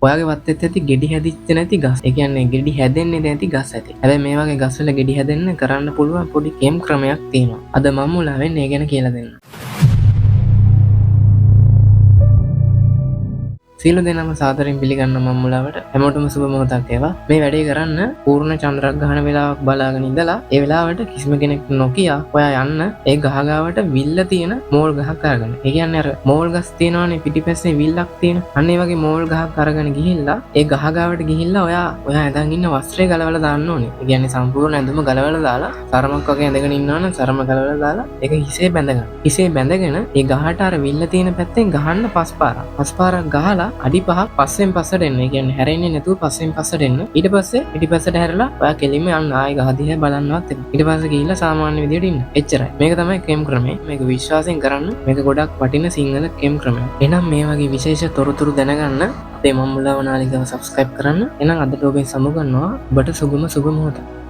ඔයාගේ වත්තේ ඇති ගෙඩි හැදිච්ච නැති ගස්. ඒ කියන්නේ ගෙඩි හැදෙන්නේ නැති ගස් ඇති. හැබැයි මේ වගේ ගස්වල ගෙඩි හැදෙන්න කරන්න පුළුවන් පොඩි කේම් ක්‍රමයක් තියෙනවා. අද මම මුලාවෙන් ඒ ගැන කියලා දෙන්නම්. සියලු දෙනාම සාදරයෙන් පිළිගන්න මම මුලාවට හැමෝටම සුබ මොහොතක් වේවා. මේ වැඩේ කරන්න පූර්ණ චන්ද්‍රග්‍රහණ වෙලාවක් බලාගෙන ඉඳලා ඒ වෙලාවට කිසිම කෙනෙක් නොකිය ඔයා යන්න ඒ ගහ ගාවට විල්ල තියෙන මෝල් ගහක් අරගෙන. ඒ කියන්නේ අර මෝල් ගස් තියෙනවනේ පිටිපස්සේ විල්ලක් තියෙන. අන්න ඒ වගේ මෝල් ගහක් අරගෙන ගිහිල්ලා ඒ ගහ ගාවට ගිහිල්ලා ඔයා ඇඳන් ඉන්න වස්ත්‍රය ගලවලා දාන්න ඕනේ. ඒ කියන්නේ සම්පූර්ණ ඇඳුම ගලවලා දාලා සරමක් වගේ ඇඳගෙන ඉන්නවනම් සරම ගලවලා දාලා ඒක හිසේ බැඳගන්න. හිසේ බැඳගෙන ඒ ගහට අර විල්ල තියෙන පැත්තෙන් ගහන්න පස් පාරක්. පස් පාරක් ගහලා අඩි 5ක් පස්සෙන් පස්සට එන්න. ඒ කියන්නේ හැරෙන්නේ නැතුව පස්සෙන් පස්සට එන්න. ඊට පස්සේ පිටිපස්සට හැරලා ඔයා කෙලින්ම යන්න ආයි ගහ දිහා බලන්නවත් එන්න. ඊට පස්සේ ගිහිල්ලා සාමාන්‍ය විදියට ඉන්න. එච්චරයි. මේක තමයි කේම් ක්‍රමය. මේක විශ්වාසයෙන් කරන්න. මේක ගොඩක් වටින සිංහල කේම් ක්‍රමයක්. එහෙනම් මේ වගේ විශේෂ තොරතුරු දැනගන්න අපේ මම්මුලාව නාලිකාව subscribe කරන්න. එහෙනම් අදට ඔබෙන් සමුගන්නවා. ඔබට සුබම සුබ මොහොතක්.